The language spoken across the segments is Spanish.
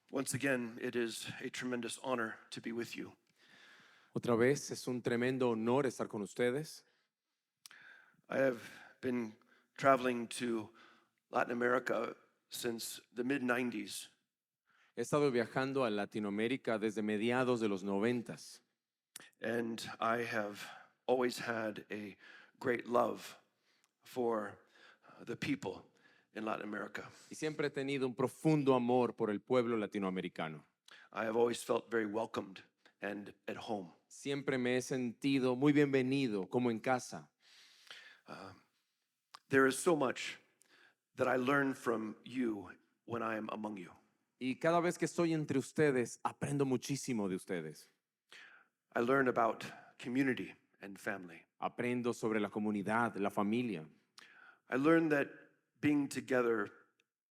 Once again, it is a tremendous honor to be with you. Otra vez es un tremendo honor estar con ustedes. I have been traveling to Latin America since the mid 90s, He estado viajando a Latinoamérica desde mediados de los 90s and I have always had a great love for the people in Latin America. y siempre he tenido un profundo amor por el pueblo latinoamericano. I have always felt very welcomed and at home. Siempre me he sentido muy bienvenido, como en casa. There is so much that I learn from you when I am among you. Y cada vez que estoy entre ustedes, aprendo muchísimo de ustedes. I learn about community and family. Aprendo sobre la comunidad, la familia. I learned that being together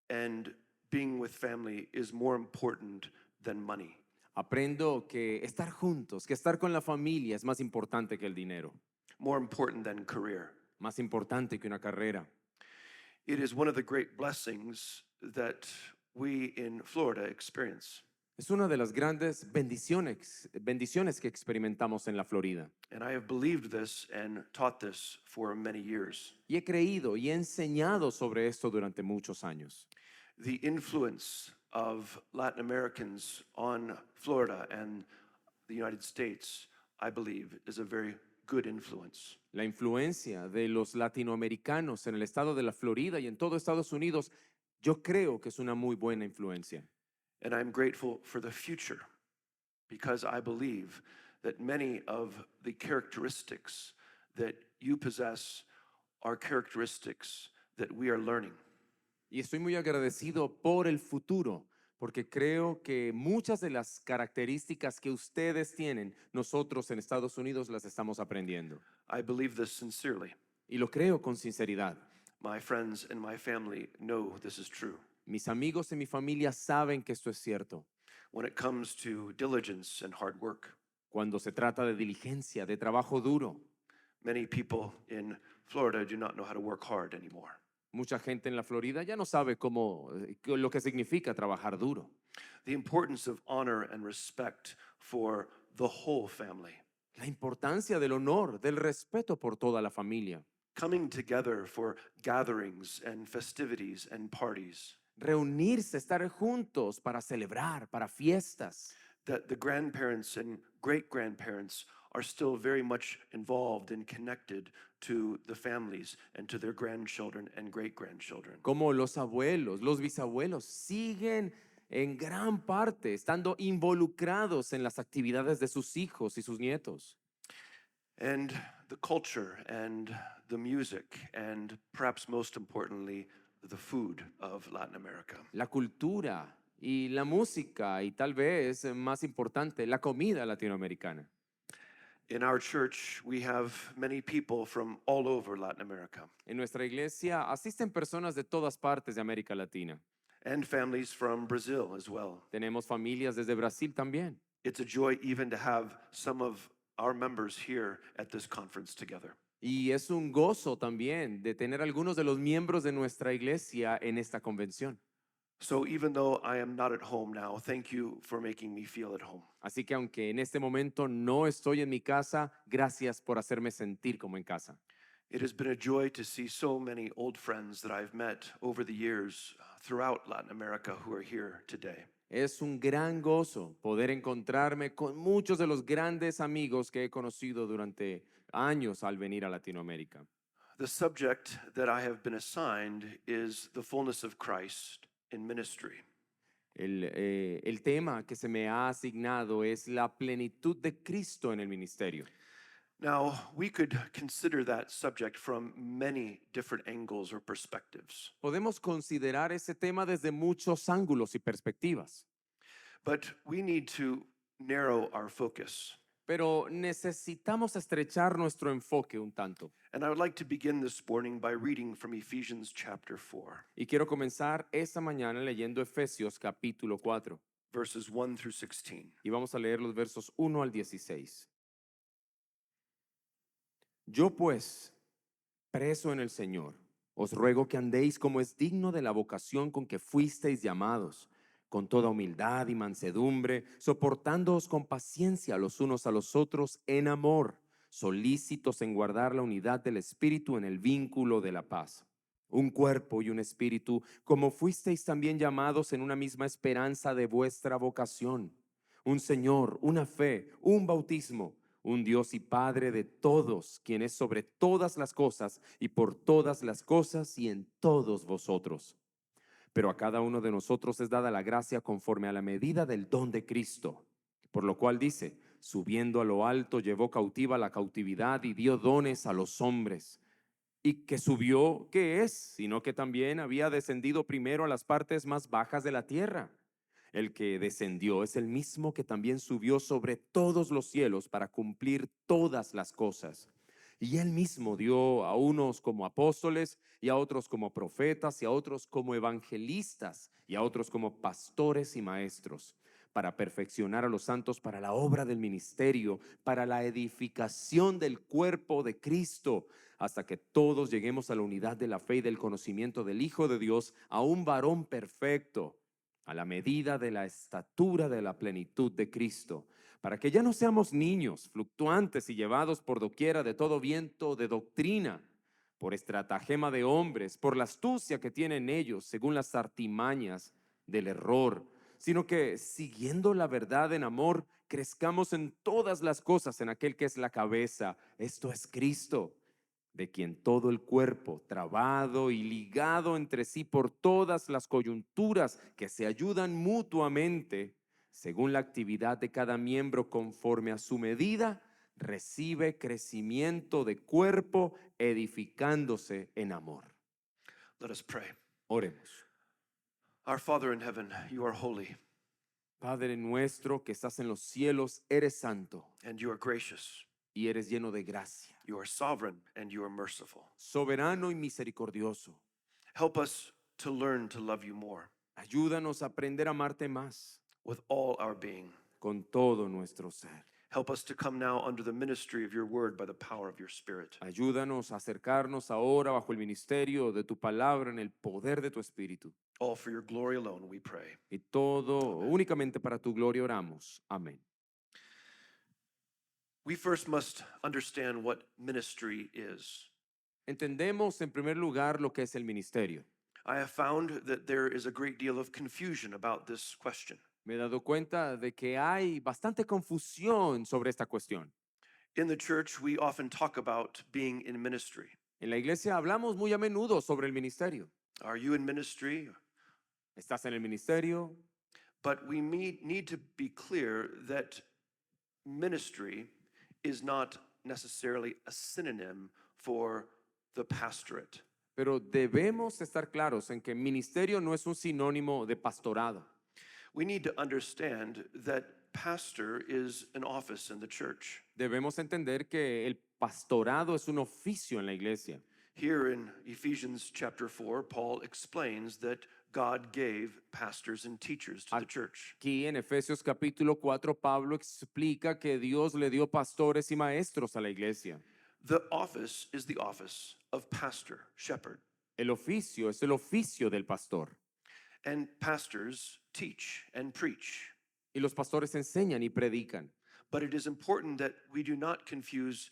and being with family is more important than money. Aprendo que estar juntos, que estar con la familia es más importante que el dinero, More important than career. más importante que una carrera. It is one of the great blessings that we in Florida experience. Es una de las grandes bendiciones que experimentamos en la Florida. And I have believed this and taught this for many years. Y he creído y he enseñado sobre esto durante muchos años. The influence of Latin Americans on Florida and the United States, I believe, is a very good influence. La influencia de los latinoamericanos en el estado de la Florida y en todo Estados Unidos, yo creo que es una muy buena influencia. And I'm grateful for the future because I believe that many of the characteristics that you possess are characteristics that we are learning. Y estoy muy agradecido por el futuro, porque creo que muchas de las características que ustedes tienen, nosotros en Estados Unidos las estamos aprendiendo. I believe this sincerely. Y lo creo con sinceridad. My friends and my family know this is true. Mis amigos y mi familia saben que esto es cierto. When it comes to diligence and hard work, Cuando se trata de diligencia, de trabajo duro, many people in Florida do not know how to work hard anymore. mucha gente en la Florida ya no sabe lo que significa trabajar duro. The importance of honor and respect for the whole family. La importancia del honor, del respeto por toda la familia. Coming together for gatherings and festivities and parties. Reunirse, estar juntos para celebrar, para fiestas. That the grandparents and great grandparents are still very much involved and connected to the families and to their grandchildren and great grandchildren. Como los abuelos, los bisabuelos siguen en gran parte estando involucrados en las actividades de sus hijos y sus nietos. And the culture and the music and perhaps most importantly, the food of Latin America. La cultura y la música y tal vez más importante, la comida latinoamericana. In our church, we have many people from all over Latin America En nuestra iglesia asisten personas de todas partes de América Latina. and families from Brazil as well. Tenemos familias desde Brasil también. It's a joy even to have some of our members here at this conference together. Y es un gozo también de tener algunos de los miembros de nuestra iglesia en esta convención. So even though I am not at home now, thank you for making me feel at home. Así que aunque en este momento no estoy en mi casa, gracias por hacerme sentir como en casa. It has been a joy to see so many old friends that I've met over the years throughout Latin America who are here today. Es un gran gozo poder encontrarme con muchos de los grandes amigos que he conocido durante años al venir a Latinoamérica. The subject that I have been assigned is the fullness of Christ in ministry. El tema que se me ha asignado es la plenitud de Cristo en el ministerio. Now, we could consider that subject from many different angles or perspectives, Podemos considerar ese tema desde muchos ángulos y perspectivas, but we need to narrow our focus. pero necesitamos estrechar nuestro enfoque un tanto. And I would like to begin this morning by reading from Ephesians chapter 4, Y quiero comenzar esta mañana leyendo Efesios capítulo 4. verses 1 through 16. Y vamos a leer los versos 1 al 16. Yo pues, preso en el Señor, os ruego que andéis como es digno de la vocación con que fuisteis llamados, con toda humildad y mansedumbre, soportándoos con paciencia los unos a los otros en amor, solícitos en guardar la unidad del Espíritu en el vínculo de la paz. Un cuerpo y un espíritu, como fuisteis también llamados en una misma esperanza de vuestra vocación. Un Señor, una fe, un bautismo, un Dios y Padre de todos, quien es sobre todas las cosas y por todas las cosas y en todos vosotros. Pero a cada uno de nosotros es dada la gracia conforme a la medida del don de Cristo. Por lo cual dice, subiendo a lo alto, llevó cautiva la cautividad y dio dones a los hombres. Y que subió, ¿qué es? Sino que también había descendido primero a las partes más bajas de la tierra. El que descendió es el mismo que también subió sobre todos los cielos para cumplir todas las cosas. Y él mismo dio a unos como apóstoles, y a otros como profetas, y a otros como evangelistas, y a otros como pastores y maestros, para perfeccionar a los santos para la obra del ministerio, para la edificación del cuerpo de Cristo, hasta que todos lleguemos a la unidad de la fe y del conocimiento del Hijo de Dios, a un varón perfecto, a la medida de la estatura de la plenitud de Cristo, para que ya no seamos niños, fluctuantes y llevados por doquiera de todo viento de doctrina, por estratagema de hombres, por la astucia que tienen ellos, según las artimañas del error, sino que siguiendo la verdad en amor, crezcamos en todas las cosas en aquel que es la cabeza, esto es Cristo, de quien todo el cuerpo, trabado y ligado entre sí por todas las coyunturas que se ayudan mutuamente, según la actividad de cada miembro conforme a su medida, recibe crecimiento de cuerpo, edificándose en amor. Let us pray. Oremos. Our Father in heaven, you are holy Padre nuestro que estás en los cielos, eres santo and you are gracious. y eres lleno de gracia, You are sovereign and you are merciful. soberano y misericordioso. Help us to learn to love you more Ayúdanos a aprender a amarte más with all our being. con todo nuestro ser. Help us to come now under the ministry of your word by the power of your Spirit. Ayúdanos a acercarnos ahora bajo el ministerio de tu palabra en el poder de tu Espíritu. All for your glory alone, we pray. Y todo únicamente para tu gloria oramos. Amén. We first must understand what ministry is. Entendemos en primer lugar lo que es el ministerio. I have found that there is a great deal of confusion about this question. Me he dado cuenta de que hay bastante confusión sobre esta cuestión. In the church, we often talk about being in ministry. En la iglesia hablamos muy a menudo sobre el ministerio. Are you in ministry? ¿Estás en el ministerio? But we need to be clear that ministry is not necessarily a synonym for the pastorate. Pero debemos estar claros en que ministerio no es un sinónimo de pastorado. We need to understand that pastor is an office in the church. Debemos entender que el pastorado es un oficio en la iglesia. Here in Ephesians chapter 4, Paul explains that God gave pastors and teachers to the church. Aquí en Efesios capítulo 4, Pablo explica que Dios le dio pastores y maestros a la iglesia. The office is the office of pastor, shepherd. El oficio es el oficio del pastor. And pastors teach and preach. Y los pastores enseñan y predican. But it is important that we do not confuse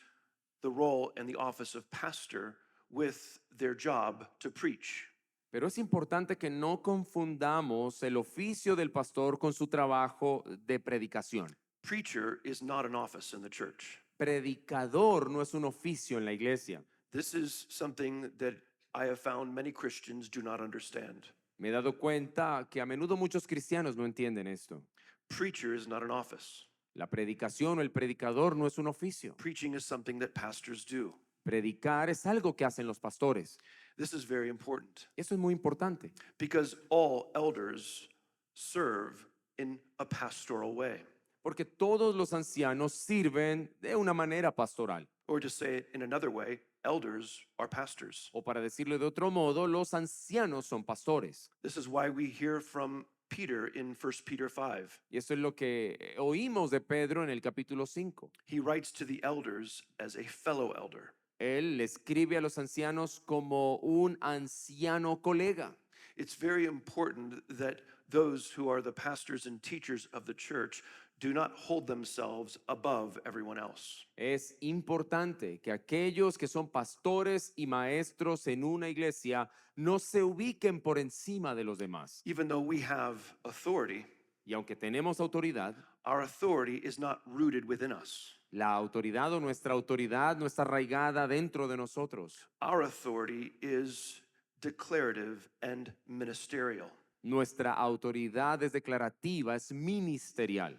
the role and the office of pastor with their job to preach. Pero es importante que no confundamos el oficio del pastor con su trabajo de predicación. Preacher is not an office in the church. Predicador no es un oficio en la iglesia. This is something that I have found many Christians do not understand. Me he dado cuenta que a menudo muchos cristianos no entienden esto. Preacher is not an office. La predicación o el predicador no es un oficio. Preaching is something that pastors do. Predicar es algo que hacen los pastores. This is very important Eso es muy importante, because all elders serve in a pastoral way. porque todos los ancianos sirven de una manera pastoral. Or to say it in another way, elders are pastors. O para decirlo de otro modo, los ancianos son pastores. This is why we hear from Peter in 1 Peter 5. Y eso es lo que oímos de Pedro en el capítulo 5. He writes to the elders as a fellow elder. Él le escribe a los ancianos como un anciano colega. It's very important that those who are the pastors and teachers of the church do not hold themselves above everyone else. Es importante que aquellos que son pastores y maestros en una iglesia no se ubiquen por encima de los demás. Even though we have authority, Y aunque tenemos autoridad, our authority is not rooted within us. la autoridad o nuestra autoridad no está arraigada dentro de nosotros. Our authority is declarative and ministerial. Nuestra autoridad es declarativa, es ministerial.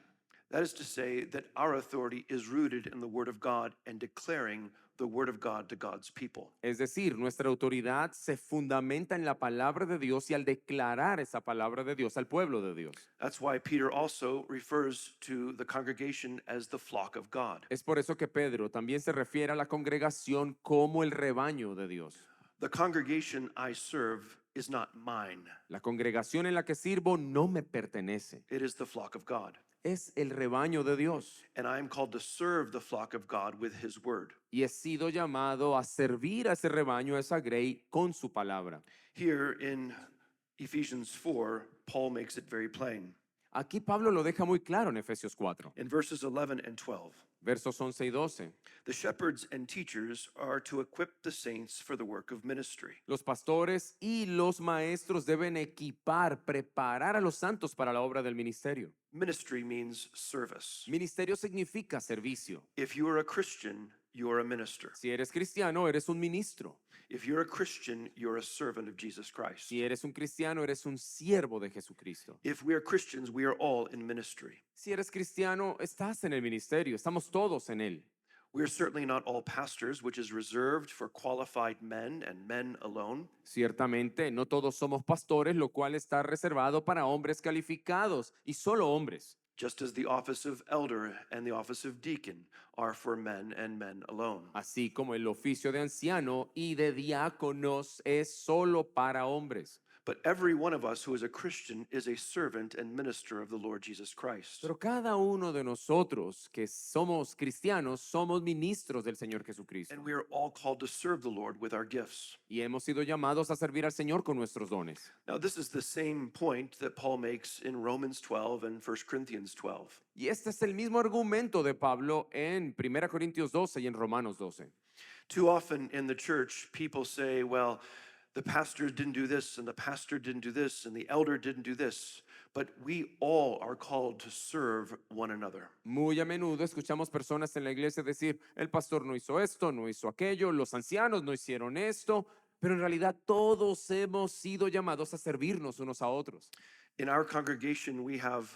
That is to say that our authority is rooted in the Word of God and declaring the Word of God to God's people. Es decir, nuestra autoridad se fundamenta en la palabra de Dios y al declarar esa palabra de Dios al pueblo de Dios. That's why Peter also refers to the congregation as the flock of God. Es por eso que Pedro también se refiere a la congregación como el rebaño de Dios. The congregation I serve is not mine. La congregación en la que sirvo no me pertenece, It is the flock of God. es el rebaño de Dios. And I am called to serve the flock of God with his word. Y he sido llamado a servir a ese rebaño, a esa grey, con su palabra. Here in Ephesians 4, Paul makes it very plain. Aquí Pablo lo deja muy claro en Efesios 4, In verses 11 and 12, versos 11 y 12. the shepherds and teachers are to equip the saints for the work of ministry. Los pastores y los maestros deben equipar, preparar a los santos para la obra del ministerio. Ministry means service. Ministerio significa servicio. If you are a Christian, you are a minister. Si eres cristiano, eres un ministro. If you're a Christian, you're a servant of Jesus Christ. Si eres un cristiano, eres un siervo de Jesucristo. If we are Christians, we are all in ministry. Si eres cristiano, estás en el ministerio, estamos todos en él. We are certainly not all pastors, which is reserved for qualified men and men alone. Ciertamente, no todos somos pastores, lo cual está reservado para hombres calificados y solo hombres. Just as the office of elder and the office of deacon are for men and men alone. Así como el oficio de anciano y de diáconos es solo para hombres. But every one of us who is a Christian is a servant and minister of the Lord Jesus Christ. Pero cada uno de nosotros que somos cristianos somos ministros del Señor Jesucristo. And we are all called to serve the Lord with our gifts. Y hemos sido llamados a servir al Señor con nuestros dones. Now, this is the same point that Paul makes in Romans 12 and 1 Corinthians 12. Y este es el mismo argumento de Pablo en 1 Corintios 12 y en Romanos 12. Too often in the church, people say, well, the pastor didn't do this, and the pastor didn't do this, and the elder didn't do this. But we all are called to serve one another. Muy a menudo escuchamos personas en la iglesia decir, el pastor no hizo esto, no hizo aquello, los ancianos no hicieron esto, pero en realidad todos hemos sido llamados a servirnos unos a otros. In our congregation, we have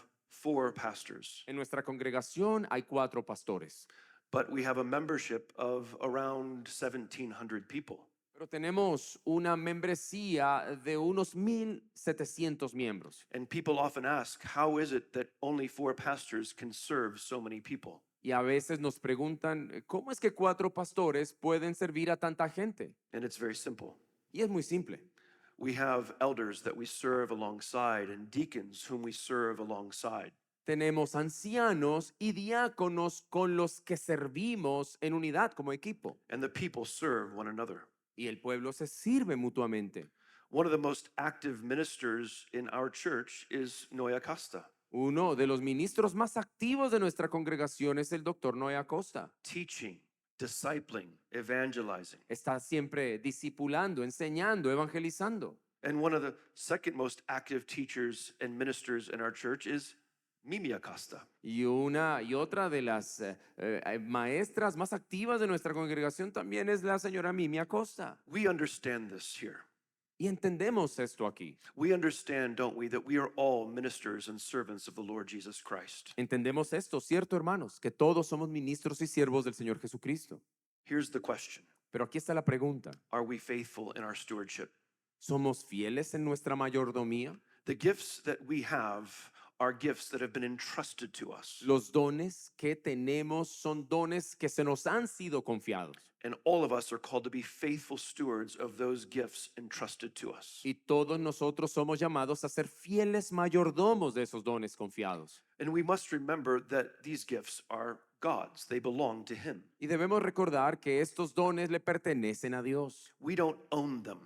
4 pastors, En nuestra congregación hay 4 pastores, but we have a membership of around 1,700 people. pero tenemos una membresía de unos 1,700 miembros. And people often ask, how is it that only 4 pastors can serve so many people? Y a veces nos preguntan, ¿cómo es que 4 pastores pueden servir a tanta gente? And it's very simple. Y es muy simple. We have elders that we serve alongside and deacons whom we serve alongside. Tenemos ancianos y diáconos con los que servimos en unidad como equipo. And the people serve one another. Y el pueblo se sirve mutuamente. One of the most active ministers in our church is Noé Acosta, Uno de los ministros más activos de nuestra congregación es el doctor Noé Acosta. teaching, discipling, evangelizing. Está siempre discipulando, enseñando, evangelizando. And one of the second most active teachers and ministers in our church is Mimi Acosta. Y una y otra de las maestras más activas de nuestra congregación también es la señora Mimi Acosta. We understand this here. Y entendemos esto aquí. We understand, don't we, that we are all ministers and servants of the Lord Jesus Christ. Entendemos esto, ¿cierto, hermanos? Que todos somos ministros y siervos del Señor Jesucristo. Here's the question. Pero aquí está la pregunta. Are we faithful in our stewardship? ¿Somos fieles en nuestra mayordomía? The gifts that we have are gifts that have been entrusted to us. Los dones que tenemos son dones que se nos han sido confiados. And all of us are called to be faithful stewards of those gifts entrusted to us. Y todos nosotros somos llamados a ser fieles mayordomos de esos dones confiados. And we must remember that these gifts are God's. They belong to Him. Y debemos recordar que estos dones le pertenecen a Dios. We don't own them.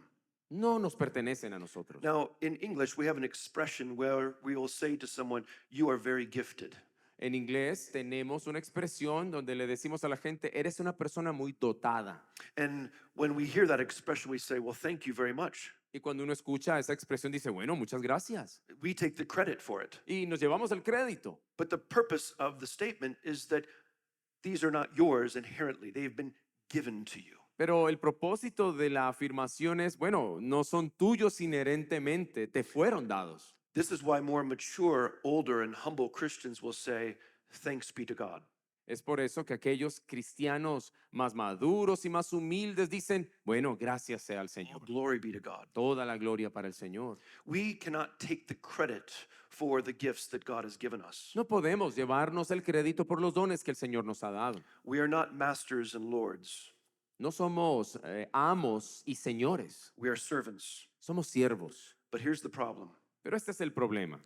no nos pertenecen a nosotros. Now, in English, we have an expression where we will say to someone, "You are very gifted." En inglés tenemos una expresión donde le decimos a la gente, eres una persona muy dotada. And when we hear that expression, we say, "Well, thank you very much." Y cuando uno escucha esa expresión dice, bueno, muchas gracias. We take the credit for it. Y nos llevamos el crédito. But the purpose of the statement is that these are not yours inherently, they've been given to you. Pero el propósito de la afirmación es, bueno, no son tuyos inherentemente, te fueron dados. This is why more mature, older, and humble Christians will say, "Thanks be to God." Es por eso que aquellos cristianos más maduros y más humildes dicen, bueno, gracias sea al All Señor. glory be to God. Toda la gloria para el Señor. We cannot take the credit for the gifts that God has given us. No podemos llevarnos el crédito por los dones que el Señor nos ha dado. We are not masters and lords, No somos amos y señores, we are servants. somos siervos. But here's the problem Pero este es el problema.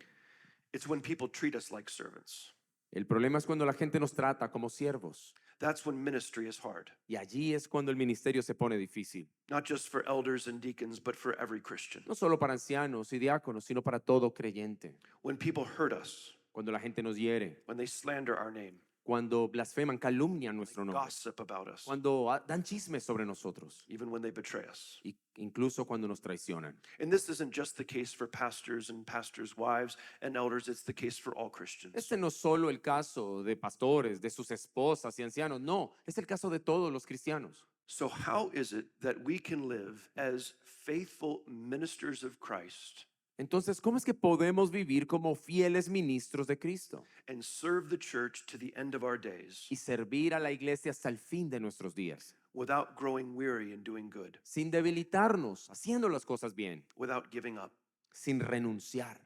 it's when people treat us like servants. El problema es cuando la gente nos trata como siervos. That's when ministry is hard, Y allí es cuando el ministerio se pone difícil. not just for elders and deacons, but for every Christian. No solo para ancianos y diáconos, sino para todo creyente. When people hurt us, Cuando la gente nos hiere, when they slander our name, cuando blasfeman, calumnian nuestro nombre, gossip about us, cuando dan chismes sobre nosotros, even when they betray us. y incluso cuando nos traicionan. And this isn't just the case for pastors and pastors' wives and elders, it's the case for all Christians. Este no es solo el caso de pastores, de sus esposas y ancianos, no, es el caso de todos los cristianos. So, how is it that we can live as faithful ministers of Christ Entonces, ¿cómo es que podemos vivir como fieles ministros de Cristo and serve the church to the end of our days y servir a la iglesia hasta el fin de nuestros días, without growing weary and doing good, sin debilitarnos, haciendo las cosas bien, without giving up? sin renunciar?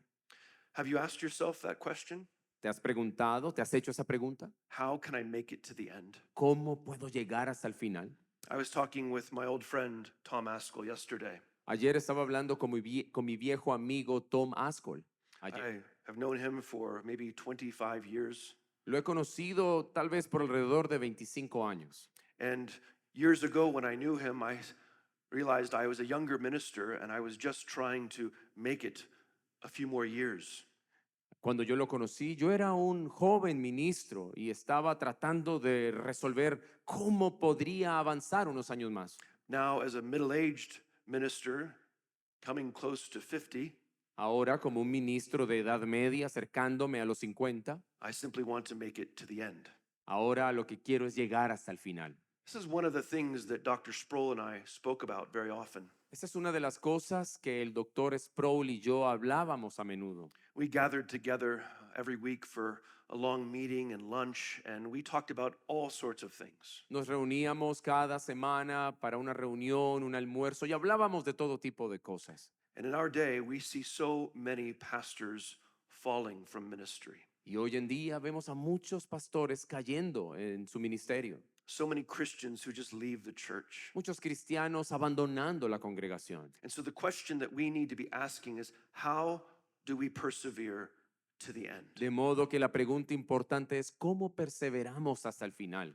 Have you asked yourself that question? ¿Te has preguntado, te has hecho esa pregunta? How can I make it to the end? ¿Cómo puedo llegar hasta el final? I was talking with my old friend Tom Askell yesterday. Ayer estaba hablando con con mi viejo amigo Tom Askell. Ayer. I have known him for maybe 25 years. Lo he conocido tal vez por alrededor de 25 años. And years ago, when I knew him, I realized I was a younger minister and I was just trying to make it a few more years. Cuando yo lo conocí, yo era un joven ministro y estaba tratando de resolver cómo podría avanzar unos años más. Now, as a middle aged minister, coming close to 50, Ahora, como un ministro de edad media, acercándome a los 50, I simply want to make it to the end. ahora lo que quiero es llegar hasta el final. This is one of the things that Dr. Sproul and I spoke about very often. Esta es una de las cosas que el doctor Sproul y yo hablábamos a menudo. We gathered together every week for a long meeting and lunch, and we talked about all sorts of things. Nos reuníamos cada semana para una reunión, un almuerzo y hablábamos de todo tipo de cosas. And in our day, we see so many pastors falling from ministry, Y hoy en día vemos a muchos pastores cayendo en su ministerio, so many Christians who just leave the church. muchos cristianos abandonando la congregación. And so the question that we need to be asking is, how do we persevere to the end? De modo que la pregunta importante es cómo perseveramos hasta el final.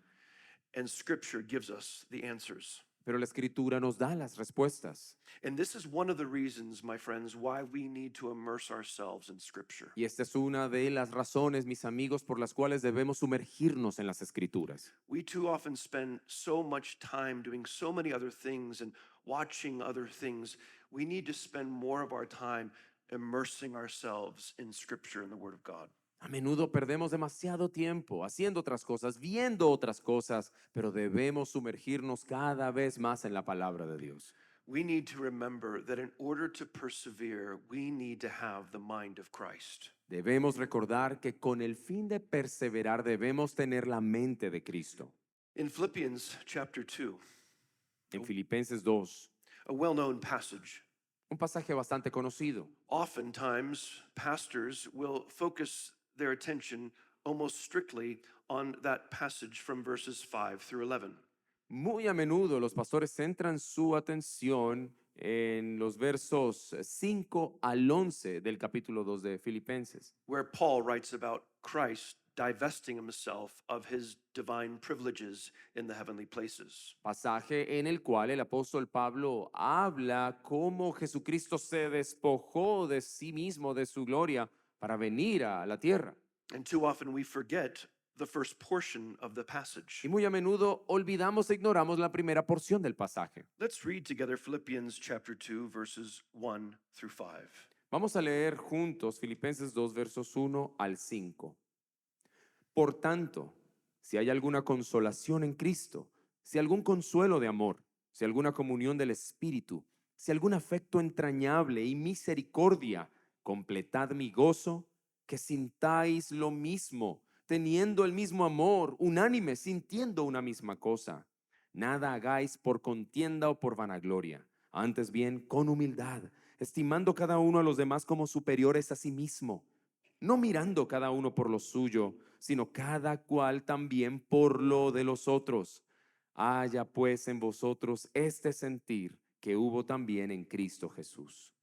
And Scripture gives us the answers. Pero la escritura nos da las respuestas. And this is one of the reasons, my friends, why we need to immerse ourselves in Scripture. Y esta es una de las razones, mis amigos, por las cuales debemos sumergirnos en las escrituras. We too often spend so much time doing so many other things and watching other things. We need to spend more of our time immersing ourselves in Scripture and the Word of God. A menudo perdemos demasiado tiempo haciendo otras cosas, viendo otras cosas, pero debemos sumergirnos cada vez más en la palabra de Dios. We need to remember that in order to persevere, we need to have the mind of Christ. Debemos recordar que con el fin de perseverar debemos tener la mente de Cristo. In Philippians chapter 2, En Filipenses 2, a well-known passage, un pasaje bastante conocido. oftentimes pastors will focus their attention almost strictly on that passage from verses 5 through 11. Muy a menudo los pastores centran su atención en los versos 5 al 11 del capítulo 2 de Filipenses, Where Paul writes about Christ divesting himself of his divine privileges in the heavenly places. Pasaje en el cual el apóstol Pablo habla cómo Jesucristo se despojó de sí mismo, de su gloria, para venir a la tierra. And too often we forget the first portion of the passage. Y muy a menudo olvidamos e ignoramos la primera porción del pasaje. Let's read together Philippians chapter 2, verses 1 through 5. Vamos a leer juntos Filipenses 2, versos 1 al 5. Por tanto, si hay alguna consolación en Cristo, si algún consuelo de amor, si alguna comunión del Espíritu, si algún afecto entrañable y misericordia, completad mi gozo, que sintáis lo mismo, teniendo el mismo amor, unánime, sintiendo una misma cosa. Nada hagáis por contienda o por vanagloria, antes bien con humildad, estimando cada uno a los demás como superiores a sí mismo, no mirando cada uno por lo suyo, sino cada cual también por lo de los otros. Haya pues en vosotros este sentir que hubo también en Cristo Jesús.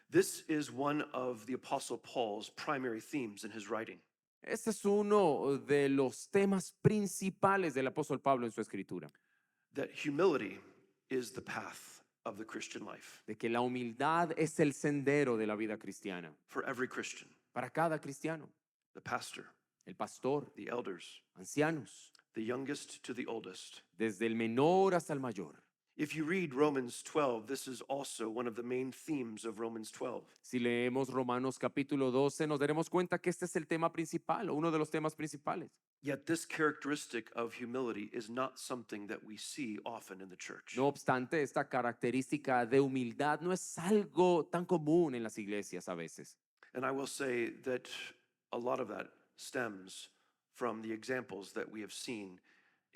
This is one of the Apostle Paul's primary themes in his writing. Este es uno de los temas principales del apóstol Pablo en su escritura, That humility is the path of the Christian life de que la humildad es el sendero de la vida cristiana for every Christian, para cada cristiano, the pastor, el pastor, the elders, ancianos, the youngest to the oldest. desde el menor hasta el mayor. If you read Romans 12, this is also one of the main themes of Romans 12. Si leemos Romanos capítulo 12, nos daremos cuenta que este es el tema principal o uno de los temas principales. Yet this characteristic of humility is not something that we see often in the church. No obstante, esta característica de humildad no es algo tan común en las iglesias a veces. And I will say that a lot of that stems from the examples that we have seen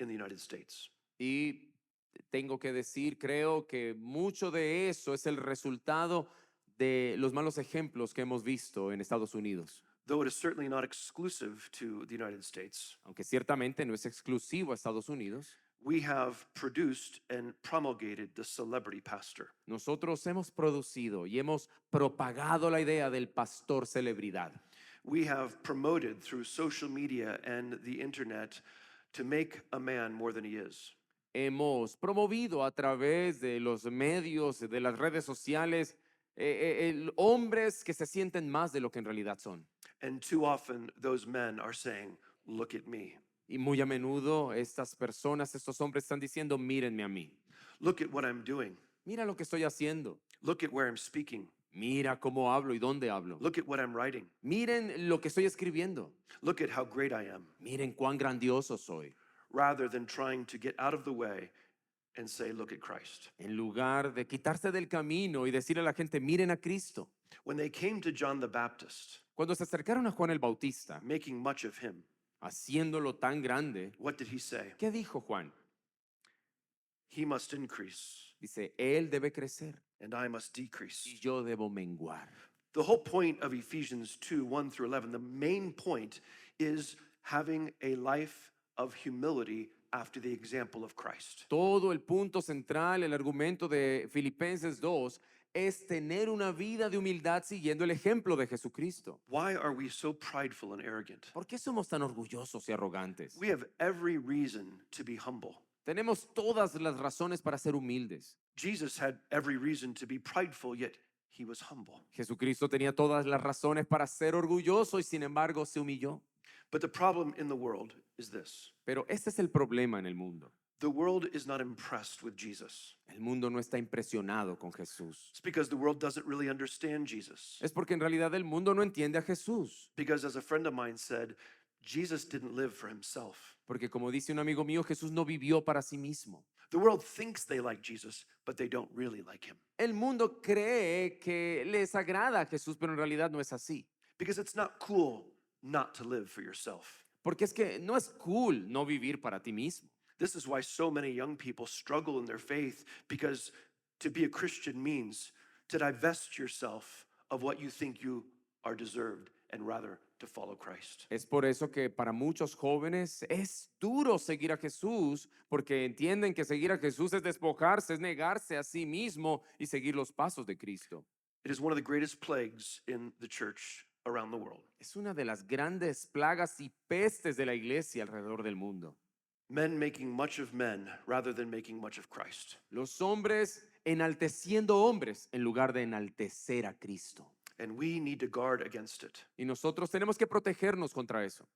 in the United States. Y tengo que decir, creo que mucho de eso es el resultado de los malos ejemplos que hemos visto en Estados Unidos. Though it is certainly not exclusive to the United States, Aunque ciertamente no es exclusivo a Estados Unidos, we have produced and promulgated the celebrity pastor. nosotros hemos producido y hemos propagado la idea del pastor celebridad. We have promoted through social media and the internet to make a man more than he is. Hemos promovido a través de los medios, de las redes sociales, hombres que se sienten más de lo que en realidad son. And too often those men are saying, "Look at me. Y muy a menudo estas personas, estos hombres están diciendo, mírenme a mí. Look at what I'm doing. Mira lo que estoy haciendo. Look at where I'm speaking. Mira cómo hablo y dónde hablo. Look at what I'm writing. Miren lo que estoy escribiendo. Look at how great I am." Miren cuán grandioso soy. Rather than trying to get out of the way and say, "Look at Christ." En lugar de quitarse del camino y decirle a la gente, miren a Cristo. When they came to John the Baptist, Cuando se acercaron a Juan el Bautista, making much of him, haciéndolo tan grande, what did he say? ¿qué dijo Juan? He must increase Dice, él debe crecer and I must decrease. y yo debo menguar. The whole point of Ephesians 2, 1 through 11, the main point is having a life of humility after the example of Christ. Todo el punto central, el argumento de Filipenses 2 es tener una vida de humildad siguiendo el ejemplo de Jesucristo. Why are we so prideful and arrogant? ¿Por qué somos tan orgullosos y arrogantes? We have every reason to be humble. Tenemos todas las razones para ser humildes. Jesus had every reason to be prideful, yet he was humble. Jesucristo tenía todas las razones para ser orgulloso y sin embargo se humilló. But the problem in the world is this. Pero este es el problema en el mundo. The world is not impressed with Jesus. El mundo no está impresionado con Jesús. It's because the world doesn't really understand Jesus. Es porque en realidad el mundo no entiende a Jesús. Because as a friend of mine said, Jesus didn't live for himself. Porque como dice un amigo mío, Jesús no vivió para sí mismo. The world thinks they like Jesus, but they don't really like him. El mundo cree que les agrada a Jesús, pero en realidad no es así. Because it's not cool not to live for yourself. Porque es que no es cool no vivir para ti mismo. This is why so many young people struggle in their faith, because to be a Christian means to divest yourself of what you think you are deserved and rather to follow Christ. Es por eso que para muchos jóvenes es duro seguir a Jesús, porque entienden que seguir a Jesús es despojarse, es negarse a sí mismo y seguir los pasos de Cristo. It is one of the greatest plagues in the church around the world. Es una de las grandes plagas y pestes de la iglesia alrededor del mundo. Men making much of men rather than making much of Christ. Los hombres enalteciendo hombres en lugar de enaltecer a Cristo. And we need to guard against it. Y nosotros tenemos que protegernos contra eso.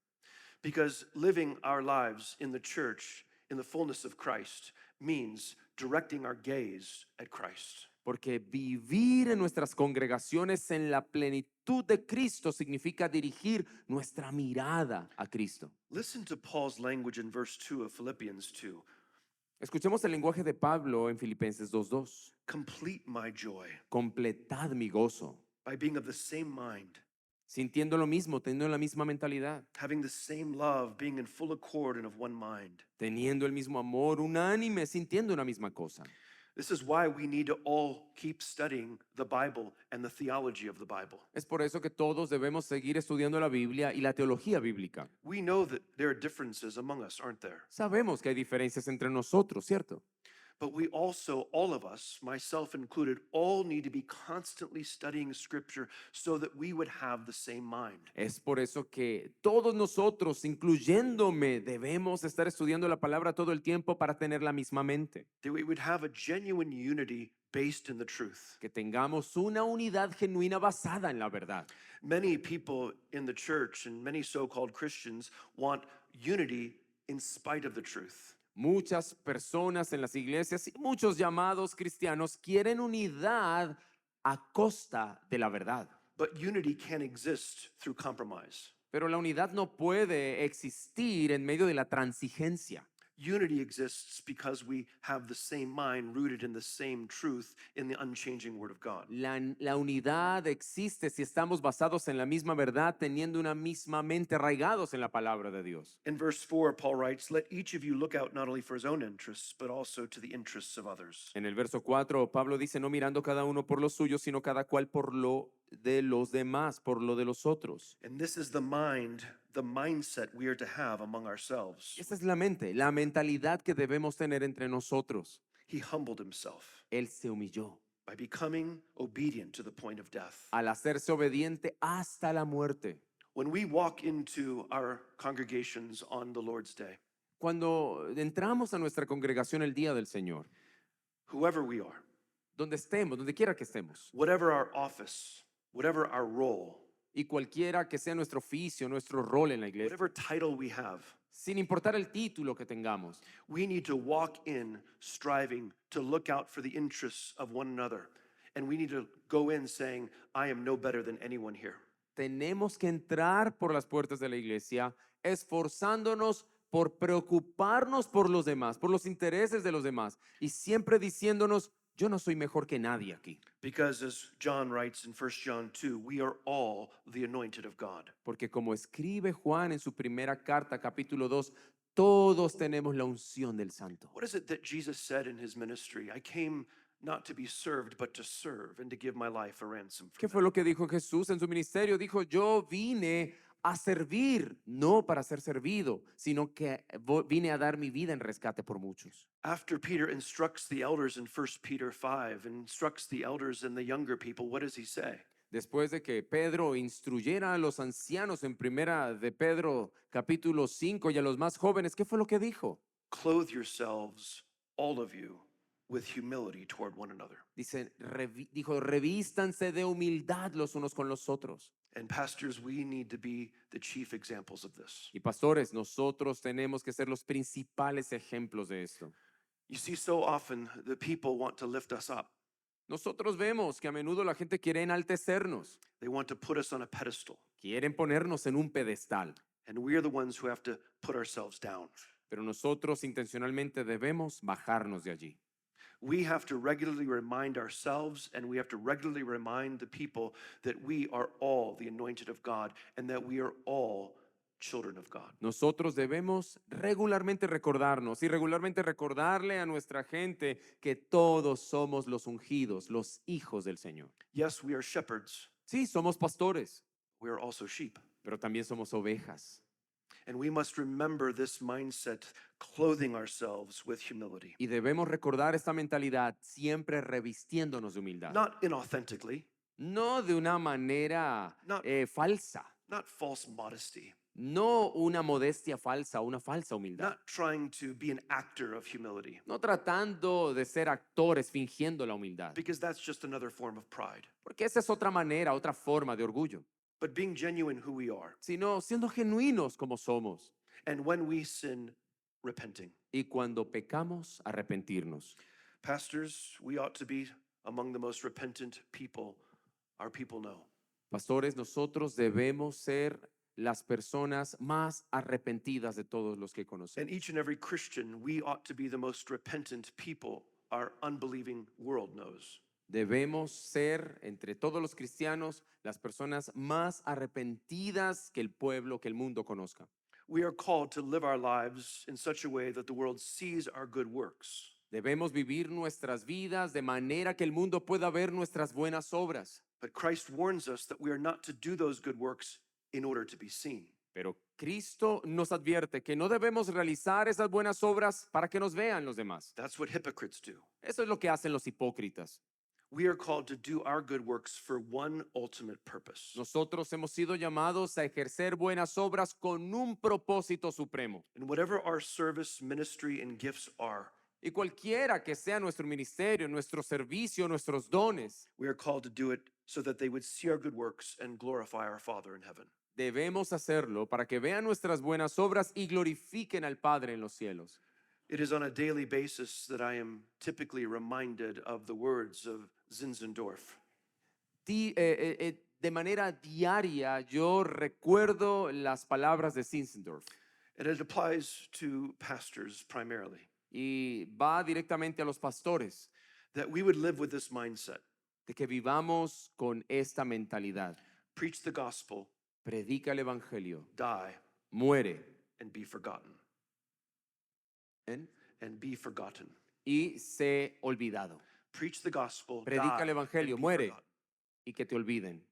Because living our lives in the church in the fullness of Christ means directing our gaze at Christ. Porque vivir en nuestras congregaciones en la plenitud de Cristo significa dirigir nuestra mirada a Cristo. Listen to Paul's language in verse 2 of Philippians 2. Escuchemos el lenguaje de Pablo en Filipenses 2:2. Complete my joy Completad mi gozo, by being of the same mind, sintiendo lo mismo, teniendo la misma mentalidad, having the same love, being in full accord and of one mind. teniendo el mismo amor, unánime, sintiendo una misma cosa. This is why we need to all keep studying the Bible and the theology of the Bible. Es por eso que todos debemos seguir estudiando la Biblia y la teología bíblica. We know that there are differences among us, aren't there? Sabemos que hay diferencias entre nosotros, ¿cierto? But we also, all of us, myself included, all need to be constantly studying Scripture so that we would have the same mind. Es por eso que todos nosotros, incluyéndome, debemos estar estudiando la palabra todo el tiempo para tener la misma mente. That we would have a genuine unity based in the truth. Que tengamos una unidad genuina basada en la verdad. Many people in the church and many so-called Christians want unity in spite of the truth. Muchas personas en las iglesias y muchos llamados cristianos quieren unidad a costa de la verdad. But unity can't exist through compromise. Pero la unidad no puede existir en medio de la transigencia. Unity exists because we have the same mind rooted in the same truth in the unchanging Word of God. La unidad existe si estamos basados en la misma verdad, teniendo una misma mente, arraigados en la palabra de Dios. In verse 4, Paul writes, "Let each of you look out not only for his own interests, but also to the interests of others." En el verso 4, Pablo dice, no mirando cada uno por lo suyo, sino cada cual por lo de los demás, por lo de los otros. And this is the mindset we are to have among ourselves. Esa es la mente, la mentalidad que debemos tener entre nosotros. He humbled himself Él se humilló by becoming obedient to the point of death. al hacerse obediente hasta la muerte. When we walk into our congregations on the Lord's Day, Cuando entramos a nuestra congregación el día del Señor, whoever we are, donde estemos, donde quiera que estemos, whatever our office, whatever our role, y cualquiera que sea nuestro oficio, nuestro rol en la iglesia, whatever title we have, sin importar el título que tengamos, we need to walk in striving to look out for the interests of one another. And we need to go in saying, I am no better than anyone here. tenemos que entrar por las puertas de la iglesia esforzándonos por preocuparnos por los demás, por los intereses de los demás, y siempre diciéndonos, yo no soy mejor que nadie aquí. Because as John writes in 1 John 2, we are all the anointed of God. Porque como escribe Juan en su primera carta, capítulo 2, todos tenemos la unción del Santo. What is it that Jesus said in his ministry? I came not to be served, but to serve and to give my life a ransom for ¿Qué them. fue lo que dijo Jesús en su ministerio? Dijo, yo vine a servir, no para ser servido, sino que vine a dar mi vida en rescate por muchos. After Peter instructs the elders in 1 Peter 5, and instructs the elders and the younger people, what does he say? Después de que Pedro instruyera a los ancianos en primera de Pedro capítulo 5 y a los más jóvenes, ¿qué fue lo que dijo? Clothe yourselves, all of you, with humility toward one another. Dijo, revístanse de humildad los unos con los otros. And pastors, we need to be the chief examples of this. Y pastores, nosotros tenemos que ser los principales ejemplos de esto. You see, so often the people want to lift us up. Nosotros vemos que a menudo la gente quiere enaltecernos, They want to put us on a pedestal. quieren ponernos en un pedestal, And we're the ones who have to put ourselves down. pero nosotros intencionalmente debemos bajarnos de allí. We have to regularly remind ourselves and we have to regularly remind the people that we are all the anointed of God and that we are all children of God. Nosotros debemos regularmente recordarnos y regularmente recordarle a nuestra gente que todos somos los ungidos, los hijos del Señor. Yes, we are shepherds. Sí, somos pastores, We are also sheep. pero también somos ovejas. And we must remember this mindset, clothing ourselves with humility. Y debemos recordar esta mentalidad siempre revistiéndonos de humildad. Not inauthentically, no de una manera Not- falsa, not false modesty, no una modestia falsa, una falsa humildad, not trying to be an actor of humility, no tratando de ser actores fingiendo la humildad, because that's just another form of pride, porque esa es otra manera, otra forma de orgullo, but being genuine who we are. sino siendo genuinos como somos And when we sin, repenting. y cuando pecamos, arrepentirnos. Pastors, we ought to be among the most repentant people our people know. Pastores, nosotros debemos ser las personas más arrepentidas de todos los que And conocemos. each and every Christian, we ought to be the most repentant people our unbelieving world knows. Debemos ser, entre todos los cristianos, las personas más arrepentidas que el pueblo, que el mundo conozca. We are called to live our lives in such a way that the world sees our good works. Debemos vivir nuestras vidas de manera que el mundo pueda ver nuestras buenas obras. But Christ warns us that we are not to do those good works in order to be seen. Pero Cristo nos advierte que no debemos realizar esas buenas obras para que nos vean los demás. That's what hypocrites do. Eso es lo que hacen los hipócritas. We are called to do our good works for one ultimate purpose. Nosotros hemos sido llamados a ejercer buenas obras con un propósito supremo. And whatever our service, ministry, and gifts are, Y cualquiera que sea nuestro ministerio, nuestro servicio, nuestros dones, we are called to do it so that they would see our good works and glorify our Father in heaven. debemos hacerlo para que vean nuestras buenas obras y glorifiquen al Padre en los cielos. It is on a daily basis that I am typically reminded of the words of Zinzendorf. De manera diaria yo recuerdo las palabras de Zinzendorf And it applies to pastors primarily, y va directamente a los pastores, that we would live with this mindset. de que vivamos con esta mentalidad. Preach the gospel, Predica el Evangelio, die, muere and be forgotten. ¿eh? And be forgotten. y sé olvidado. Preach the gospel, Predica die, el Evangelio, and be muere forgotten. y que te olviden.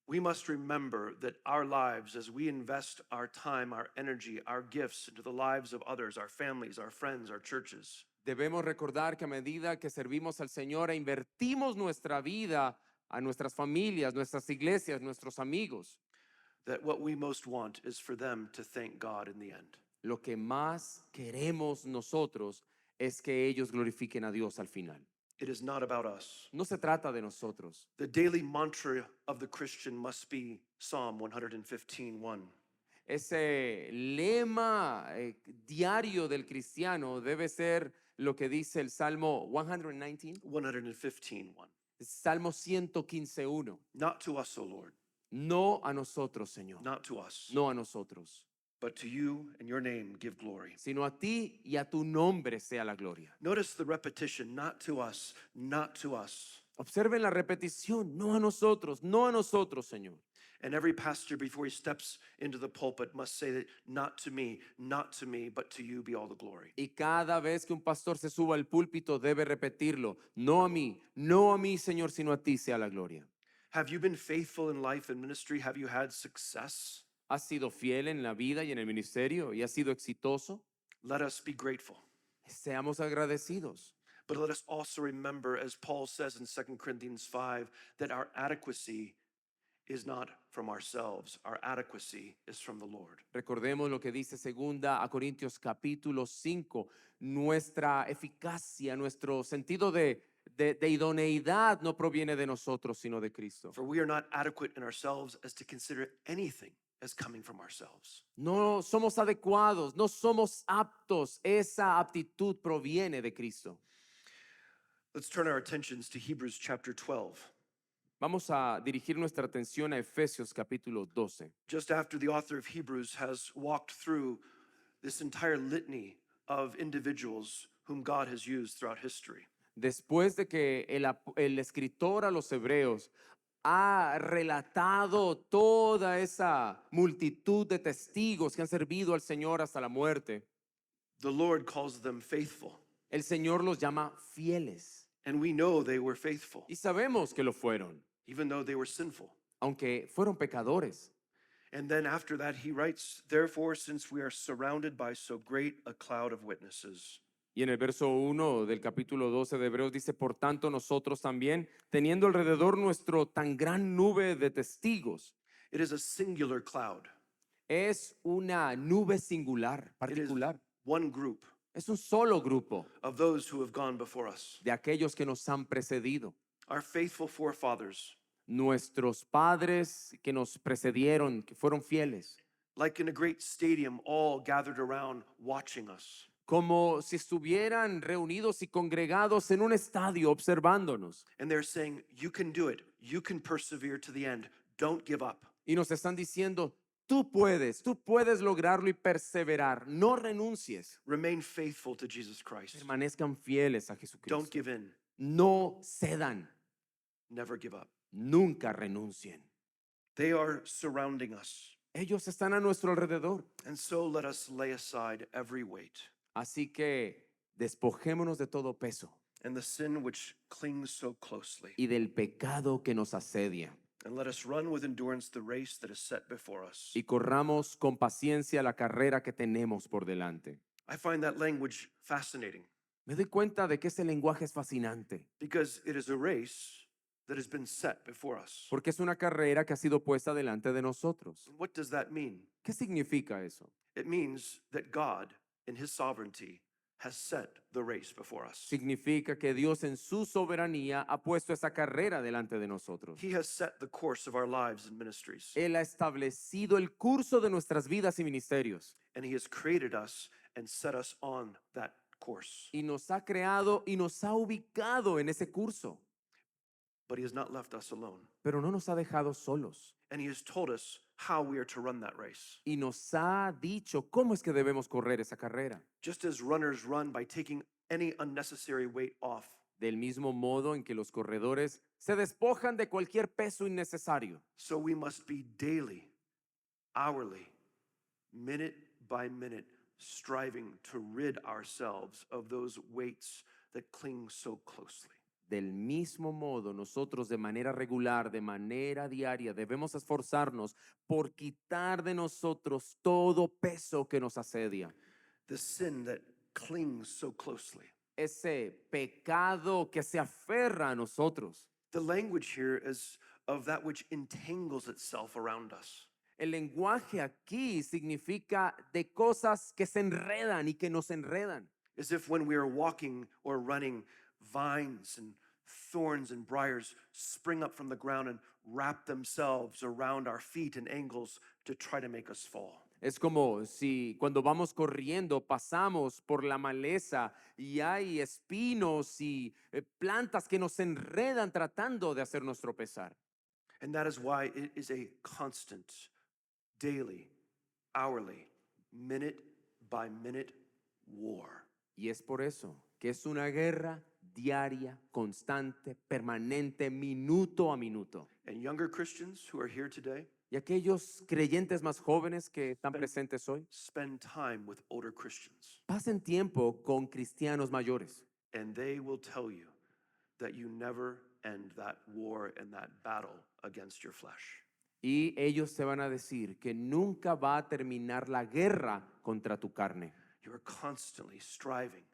We must remember that our lives, as we invest our time, our energy, our gifts into the lives of others, our families, our friends, our churches, Debemos recordar que a medida que servimos al Señor e invertimos nuestra vida a nuestras familias, nuestras iglesias, nuestros amigos, that what we most want is for them to thank God in the end. lo que más queremos nosotros es que ellos glorifiquen a Dios al final. It is not about us. No se trata de nosotros. The daily mantra of the Christian must be Psalm 115:1. Ese lema diario del cristiano debe ser lo que dice el Salmo 119, 115:1. Salmo 115:1. Not to us, O Lord, No a nosotros, Señor. not to us, No a nosotros, but to you and your name give glory. sino a ti y a tu nombre sea la gloria. Notice the repetition, not to us, not to us. Observen la repetición, no a nosotros, no a nosotros, Señor. And every pastor, before he steps into the pulpit, must say that not to me, but to you be all the glory. Y cada vez que un pastor se suba al púlpito debe repetirlo, no a mí, Señor, sino a ti sea la gloria. Have you been faithful in life and ministry? Have you had success? ¿Has sido fiel en la vida y en el ministerio y has sido exitoso? Let us be grateful. Seamos agradecidos. But let us also remember, as Paul says in 2 Corinthians 5, that our adequacy is not from ourselves. Our adequacy is from the Lord. Recordemos lo que dice segunda a Corintios capítulo 5. Nuestra eficacia, nuestro sentido de idoneidad no proviene de nosotros, sino de Cristo. For we are not adequate in ourselves as to consider anything as coming from ourselves. No somos adecuados, no somos aptos. Esa aptitud proviene de Cristo. Let's turn our attentions to Hebrews chapter 12. Vamos a dirigir nuestra atención a Efesios capítulo 12. Just after the author of Hebrews has walked through this entire litany of individuals whom God has used throughout history. Después de que el escritor a los hebreos ha relatado toda esa multitud de testigos que han servido al Señor hasta la muerte, The Lord calls them faithful, el Señor los llama fieles. and we know they were faithful, Y sabemos que lo fueron, even though they were sinful. aunque fueron pecadores. And then after that, he writes, therefore, since we are surrounded by so great a cloud of witnesses. Y en el verso 1 del capítulo 12 de Hebreos dice, por tanto nosotros también, teniendo alrededor nuestro tan gran nube de testigos, It is a singular cloud. es una nube singular, It is particular. one group Es un solo grupo of those who have gone before us. de aquellos que nos han precedido. Our faithful forefathers, Nuestros padres que nos precedieron, que fueron fieles, like in a great stadium, all gathered around watching us. como si estuvieran reunidos y congregados en un estadio observándonos. And they're saying, you can do it. You can persevere to the end. Don't give up. Y nos están diciendo, tú puedes lograrlo y perseverar. No renuncies. Remain faithful to Jesus Christ. Permanezcan fieles a Don't Jesucristo. give in. No cedan. Never give up. Nunca renuncien. They are surrounding us. Ellos están a nuestro alrededor. And so let us lay aside every weight Así que despojémonos de todo peso and the sin which clings so closely. y del pecado que nos asedia. And let us run with endurance the race that is set before us. Y corramos con paciencia la carrera que tenemos por delante. I find that language fascinating Me doy cuenta de que ese lenguaje es fascinante, because it is a race that has been set before us. porque es una carrera que ha sido puesta delante de nosotros. What does that mean? ¿Qué significa eso? It means that God, in his sovereignty, has set the race before us. Significa que Dios en su soberanía ha puesto esa carrera delante de nosotros. He has set the course of our lives and ministries, Él ha establecido el curso de nuestras vidas y ministerios and he has created us and set us on that course. y nos ha creado y nos ha ubicado en ese curso, But he has not left us alone. pero no nos ha dejado solos And he has told us how we are to run that race. y nos ha dicho cómo es que debemos correr esa carrera. Just as runners run by taking any unnecessary weight off, Del mismo modo en que los corredores se despojan de cualquier peso innecesario, so we must be daily, hourly, minute by minute, striving to rid ourselves of those weights that cling so closely. del mismo modo nosotros de manera regular, de manera diaria, debemos esforzarnos por quitar de nosotros todo peso que nos asedia. The sin that clings so closely. Ese pecado que se aferra a nosotros. The language here is of that which entangles itself around us. El lenguaje aquí significa de cosas que se enredan y que nos enredan. As if when we are walking or running, vines and thorns and briars spring up from the ground and wrap themselves around our feet and ankles to try to make us fall. Es como si cuando vamos corriendo pasamos por la maleza y hay espinos y plantas que nos enredan tratando de hacernos tropezar. And that is why it is a constant, daily, hourly, minute by minute war. Y es por eso que es una guerra diaria, constante, permanente, minuto a minuto. And younger Christians who are here today, Y aquellos creyentes más jóvenes que están presentes hoy, spend time with older Christians, pasen tiempo con cristianos mayores. and they will tell you that you never end that war and that battle against your flesh. Y ellos te van a decir que nunca va a terminar la guerra contra tu carne. You are constantly striving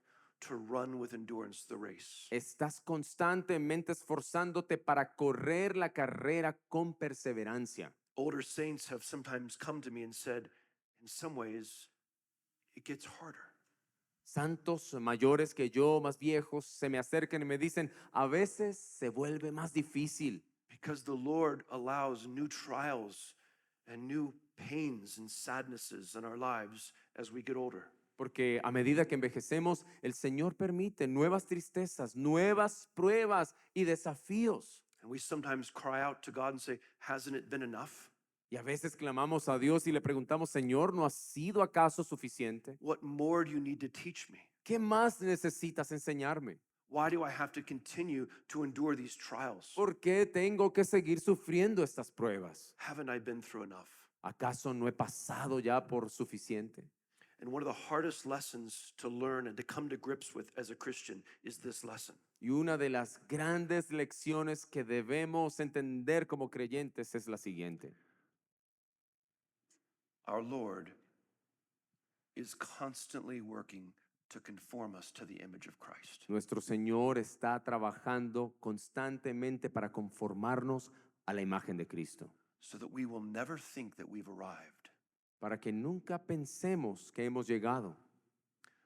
to run with endurance the race. Estás constantemente esforzándote para correr la carrera con perseverancia. Older saints have sometimes come to me and said, in some ways, it gets harder. Santos mayores que yo, más viejos, se me acercan y me dicen, a veces se vuelve más difícil Because the Lord allows new trials and new pains and sadnesses in our lives as we get older. porque a medida que envejecemos, el Señor permite nuevas tristezas, nuevas pruebas y desafíos. And we sometimes cry out to God and say, hasn't it been enough? Y a veces clamamos a Dios y le preguntamos, Señor, ¿no ha sido acaso suficiente? What more do you need to teach me? ¿Qué más necesitas enseñarme? Why do I have to continue to endure these trials? ¿Por qué tengo que seguir sufriendo estas pruebas? Haven't I been through enough? ¿Acaso no he pasado ya por suficiente? And one of the hardest lessons to learn and to come to grips with as a Christian is this lesson. Y una de las grandes lecciones que debemos entender como creyentes es la siguiente. Our Lord is constantly working to conform us to the image of Christ. Nuestro Señor está trabajando constantemente para conformarnos a la imagen de Cristo, So that we will never think that we've arrived. para que nunca pensemos que hemos llegado,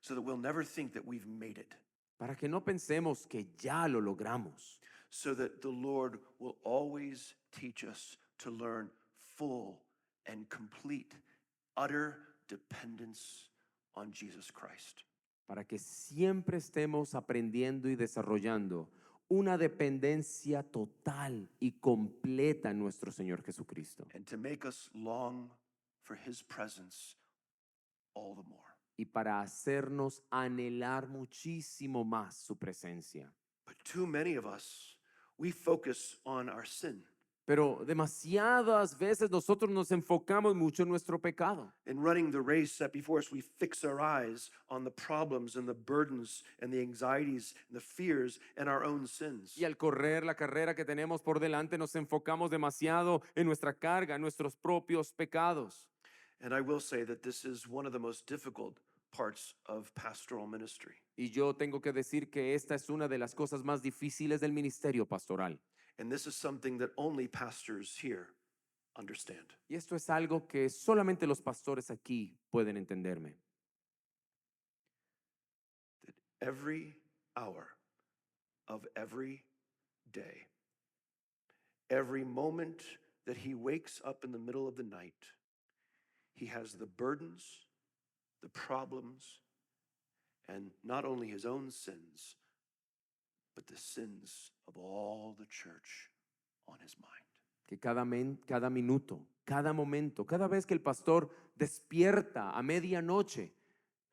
So that we'll never think that we've made it. para que no pensemos que ya lo logramos, So that the Lord will always teach us to learn full and complete, utter dependence on Jesus Christ. para que siempre estemos aprendiendo y desarrollando una dependencia total y completa en nuestro Señor Jesucristo, And to make us long for his presence all the more. y para hacernos anhelar muchísimo más su presencia. But too many of us, we focus on our sin. Pero demasiadas veces nosotros nos enfocamos mucho en nuestro pecado. In running the race set before us, we fix our eyes on the problems and the burdens and the anxieties and the fears and our own sins. Y al correr la carrera que tenemos por delante nos enfocamos demasiado en nuestra carga, en nuestros propios pecados. And I will say that this is one of the most difficult parts of pastoral ministry. Y yo tengo que decir que esta es una de las cosas más difíciles del ministerio pastoral. And this is something that only pastors here understand. Y esto es algo que solamente los pastores aquí pueden entenderme. That every hour of every day, every moment that he wakes up in the middle of the night, he has the burdens, the problems, and not only his own sins, but the sins of all the church on his mind. Que cada minuto, cada momento, cada vez que el pastor despierta a medianoche,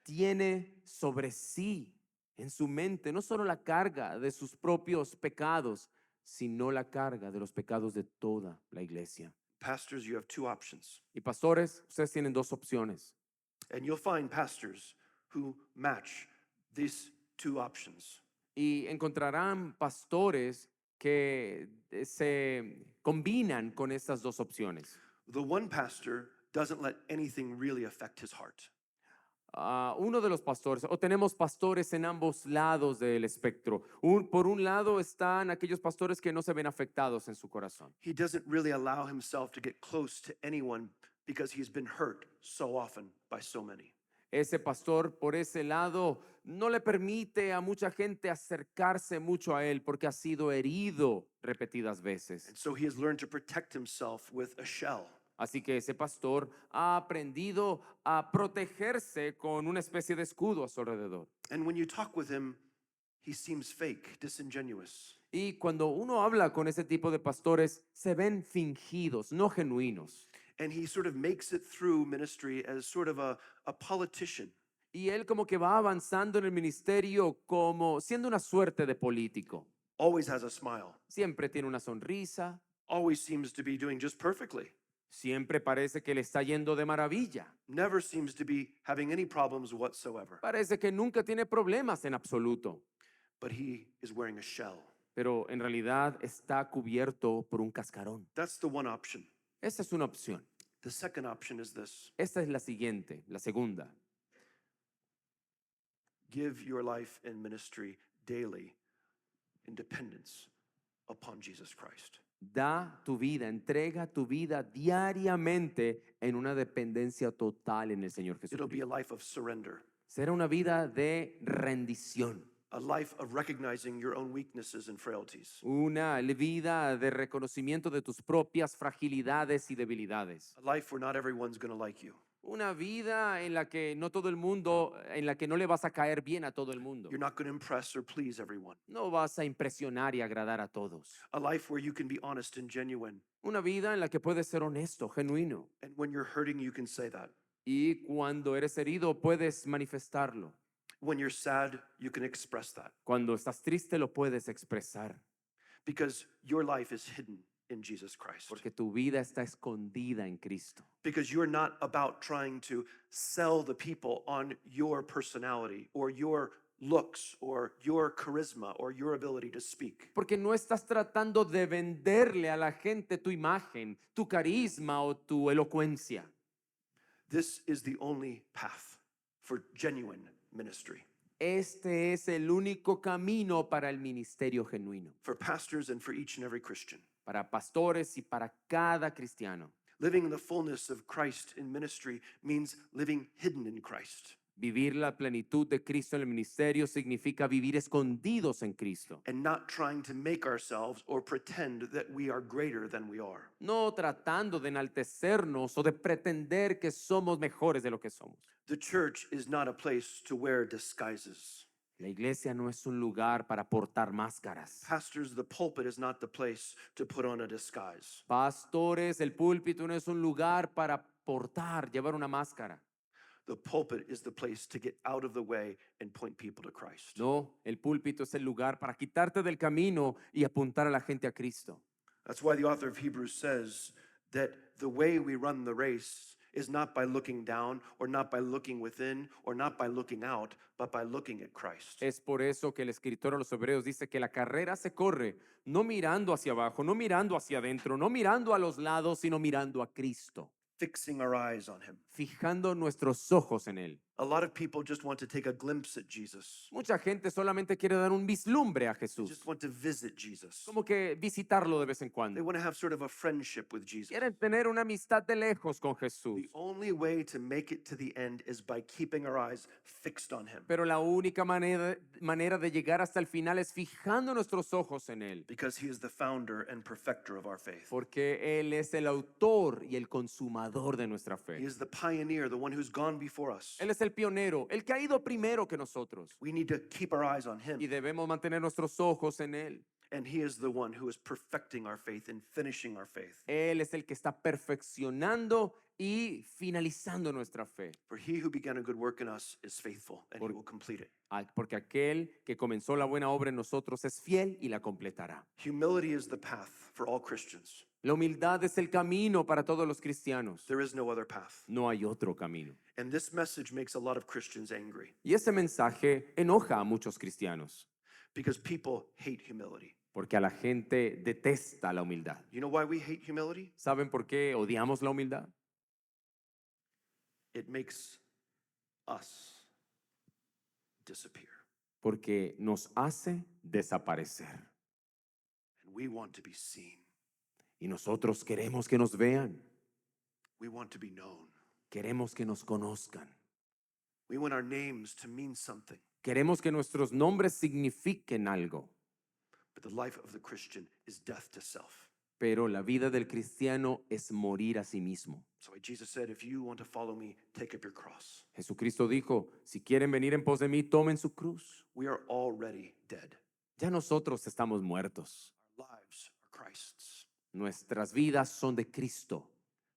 tiene sobre sí, en su mente, no solo la carga de sus propios pecados, sino la carga de los pecados de toda la iglesia. Pastors, you have two options. Y pastores, ustedes tienen dos opciones. And you'll find pastors who match these two options. Y encontrarán pastores que se combinan con estas dos opciones. The one pastor doesn't let anything really affect his heart. Uno de los pastores, o tenemos pastores en ambos lados del espectro. Por un lado están aquellos pastores que no se ven afectados en su corazón. He doesn't really allow himself to get close to anyone because he's been hurt so often by so many. Ese pastor por ese lado no le permite a mucha gente acercarse mucho a él porque ha sido herido repetidas veces. And so he has learned to protect himself with a shell. Así que ese pastor ha aprendido a protegerse con una especie de escudo a su alrededor. And when you talk with him, he seems fake, disingenuous. Y cuando uno habla con ese tipo de pastores, se ven fingidos, no genuinos. And he sort of makes it through ministry as sort of a politician. Y él como que va avanzando en el ministerio como siendo una suerte de político. Always has a smile. Siempre tiene una sonrisa, Always seems to be doing just perfectly. siempre parece que le está yendo de maravilla. Never seems to be having any problems whatsoever. Parece que nunca tiene problemas en absoluto, But he is wearing a shell. pero en realidad está cubierto por un cascarón. That's the one option. Esa es una opción. The second option is this: Esta es la siguiente, la segunda. give your life and ministry daily in dependence upon Jesus Christ. Da tu vida, entrega tu vida diariamente en una dependencia total en el Señor It'll be a Jesucristo. life of surrender, Será una vida de rendición, a life of recognizing your own weaknesses and frailties, una vida de reconocimiento de tus propias fragilidades y debilidades. a life where not everyone's going to like you. Una vida en la que no todo el mundo, en la que no le vas a caer bien a todo el mundo. You're not going to impress or please everyone. No vas a impresionar y agradar a todos. A life where you can be honest and genuine. Una vida en la que puedes ser honesto, genuino. And when you're hurting, you can say that. Y cuando eres herido, puedes manifestarlo. When you're sad, you can express that. Cuando estás triste, lo puedes expresar. Because your life is hidden in Jesus Christ. Porque tu vida está escondida en Cristo. Because you're not about trying to sell the people on your personality or your looks or your charisma or your ability to speak. Porque no estás tratando de venderle a la gente tu imagen, tu carisma o tu elocuencia. This is the only path for genuine ministry. Este es el único camino para el ministerio genuino, for pastors and for each and every Christian. para pastores y para cada cristiano. Living in the fullness of Christ in ministry means living hidden in Christ Vivir la plenitud de Cristo en el ministerio significa vivir escondidos en Cristo, and not trying to make ourselves or pretend that we are greater than we are. no tratando de enaltecernos o de pretender que somos mejores de lo que somos. The church is not a place to wear disguises. La iglesia no es un lugar para portar máscaras. Pastors, the pulpit is not the place to put on a disguise. Pastores, el púlpito no es un lugar para portar, llevar una máscara. The pulpit is the place to get out of the way and point people to Christ. No, el púlpito es el lugar para quitarte del camino y apuntar a la gente a Cristo. That's why the author of Hebrews says that the way we run the race is not by looking down or not by looking within or not by looking out, but by looking at Christ. Es por eso que el escritor a los Hebreos dice que la carrera se corre no mirando hacia abajo, no mirando hacia adentro, no mirando a los lados, sino mirando a Cristo, Fixing our eyes on him. fijando nuestros ojos en Él. A lot of people just want to take a glimpse at Jesus. Mucha gente solamente quiere dar un vislumbre a They Jesús, just want to visit Jesus. como que visitarlo de vez en They cuando. want to have sort of a friendship with Jesus. Quieren tener una amistad de lejos con Jesús. The only way to make it to the end is by keeping our eyes fixed on him. Pero la única manera de llegar hasta el final es fijando nuestros ojos en Él, Because he is the founder and perfecter of our faith. porque Él es el autor y el consumador de nuestra He fe. is the pioneer, the one who's gone before us. Él es el pionero, el que ha ido primero que nosotros. We need to keep our eyes on Y him. debemos mantener nuestros ojos en Él. And he is the one who is perfecting our faith and finishing our faith. Él es el que está perfeccionando y finalizando nuestra fe. For he who began a good work in us is faithful, and he Por- will complete it. Porque aquel que comenzó la buena obra en nosotros es fiel y la completará. Humility is the path for all Christians. La humildad es el camino para todos los cristianos. There is no other path. No hay otro camino. And this message makes a lot of Christians angry Y ese mensaje enoja a muchos cristianos, because people hate humility. porque a la gente detesta la humildad. You know why we hate humility? ¿Saben por qué odiamos la humildad? It makes us disappear. Porque nos hace desaparecer. And we want to be seen. Y nosotros queremos que nos vean, We want to be known. queremos que nos conozcan, We want our names to mean something. queremos que nuestros nombres signifiquen algo. But the life of the Christian is death to self. Pero la vida del cristiano es morir a sí mismo. So Jesus said, if you want to follow me, take up your cross. Jesucristo dijo, si quieren venir en pos de mí, tomen su cruz. We are already dead. Ya nosotros estamos muertos. Our lives are Christ's. Nuestras vidas son de Cristo.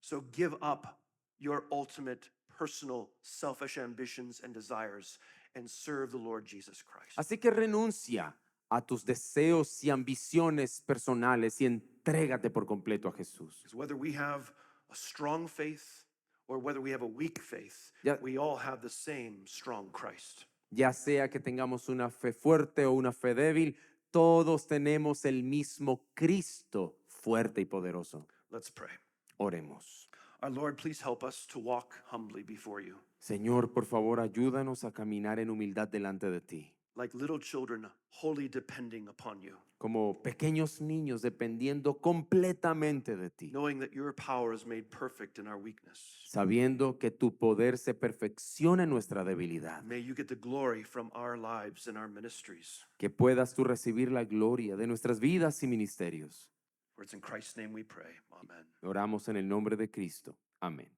So give up your ultimate personal selfish ambitions and desires and serve the Lord Jesus Christ. Así que renuncia a tus deseos y ambiciones personales y entrégate por completo a Jesús. Because whether we have a strong faith or whether we have a weak faith, Ya- we all have the same strong Christ. Ya sea que tengamos una fe fuerte o una fe débil, todos tenemos el mismo Cristo fuerte y poderoso. Let's pray. Oremos. Our Lord, please help us to walk humbly before you, Señor, por favor, ayúdanos a caminar en humildad delante de ti, like little children wholly depending upon you, como pequeños niños dependiendo completamente de ti, knowing that your power is made perfect in our weakness. sabiendo que tu poder se perfecciona en nuestra debilidad, May you get the glory from our lives and our ministries. que puedas tú recibir la gloria de nuestras vidas y ministerios. For it's in Christ's name we pray. Amen. Oramos en el nombre de Cristo. Amén.